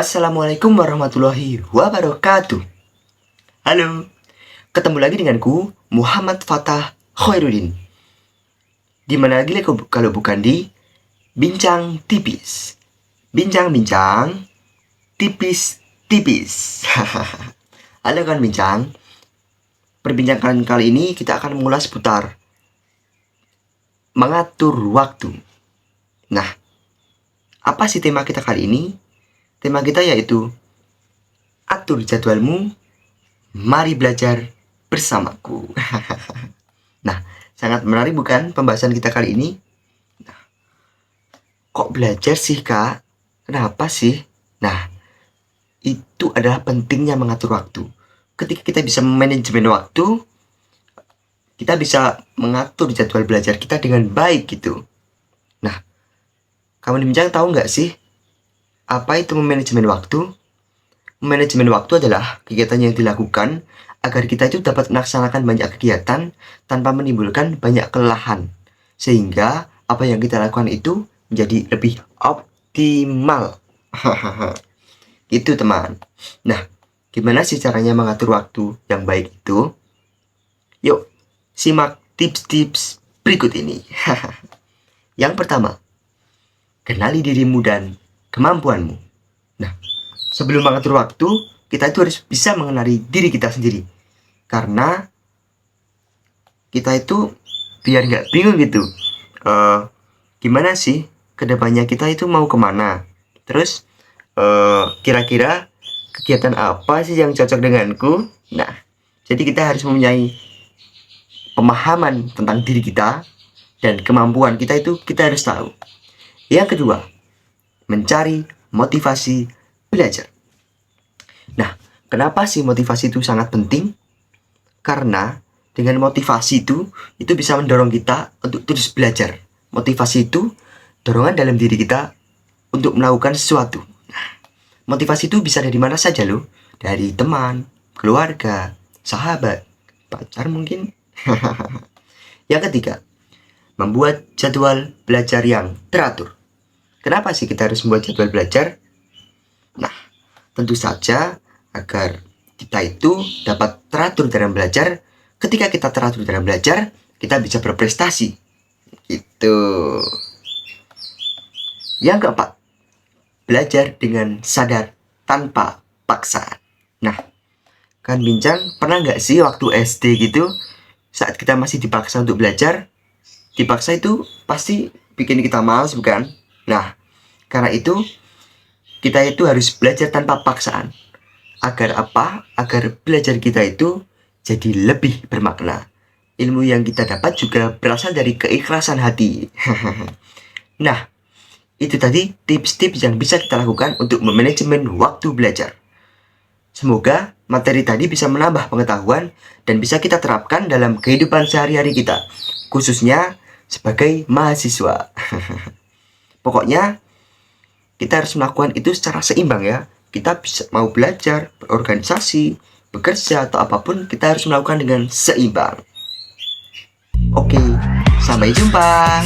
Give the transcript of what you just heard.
Assalamualaikum warahmatullahi wabarakatuh. Halo, ketemu lagi denganku Muhammad Fatah Khairuddin. Di mana lagi kalau bukan di Bincang Tipis. Bincang-bincang tipis-tipis. Halo kan bincang. Perbincangan kali ini kita akan mengulas seputar mengatur waktu. Nah, apa sih tema kita kali ini? Tema kita yaitu atur jadwalmu, mari belajar bersamaku. Nah, sangat menarik bukan pembahasan kita kali ini? Nah, kok belajar sih kak? Kenapa sih? Nah, itu adalah pentingnya mengatur waktu. Ketika kita bisa manajemen waktu, kita bisa mengatur jadwal belajar kita dengan baik gitu. Nah, kamu bincang tahu nggak sih apa itu manajemen waktu? Manajemen waktu adalah kegiatan yang dilakukan agar kita itu dapat melaksanakan banyak kegiatan tanpa menimbulkan banyak kelelahan. Sehingga apa yang kita lakukan itu menjadi lebih optimal. Gitu teman. Nah, gimana sih caranya mengatur waktu yang baik itu? Yuk, simak tips-tips berikut ini. Yang pertama, kenali dirimu dan kemampuanmu. Nah, sebelum mengatur waktu, kita itu harus bisa mengenali diri kita sendiri. Karena kita itu biar nggak bingung gitu. Gimana sih kedepannya kita itu mau kemana? Terus kira-kira kegiatan apa sih yang cocok denganku? Nah, jadi kita harus mempunyai pemahaman tentang diri kita dan kemampuan kita itu kita harus tahu. Yang kedua, mencari motivasi belajar. Nah, kenapa sih motivasi itu sangat penting? Karena dengan motivasi itu bisa mendorong kita untuk terus belajar. Motivasi itu dorongan dalam diri kita untuk melakukan sesuatu. Nah, motivasi itu bisa dari mana saja loh. Dari teman, keluarga, sahabat, pacar mungkin. Yang ketiga, membuat jadwal belajar yang teratur. Kenapa sih kita harus membuat jadwal belajar? Nah, tentu saja agar kita itu dapat teratur dalam belajar. Ketika kita teratur dalam belajar, kita bisa berprestasi. Gitu. Yang keempat, belajar dengan sadar tanpa paksaan. Nah, kan bincang pernah nggak sih waktu SD gitu, saat kita masih dipaksa untuk belajar, dipaksa itu pasti bikin kita malas bukan? Nah, karena itu kita itu harus belajar tanpa paksaan. Agar apa? Agar belajar kita itu jadi lebih bermakna. Ilmu yang kita dapat juga berasal dari keikhlasan hati. Nah, itu tadi tips-tips yang bisa kita lakukan untuk memanajemen waktu belajar. Semoga materi tadi bisa menambah pengetahuan dan bisa kita terapkan dalam kehidupan sehari-hari kita, khususnya sebagai mahasiswa. Pokoknya kita harus melakukan itu secara seimbang ya. Kita bisa mau belajar, berorganisasi, bekerja atau apapun, kita harus melakukan dengan seimbang. Oke, sampai jumpa.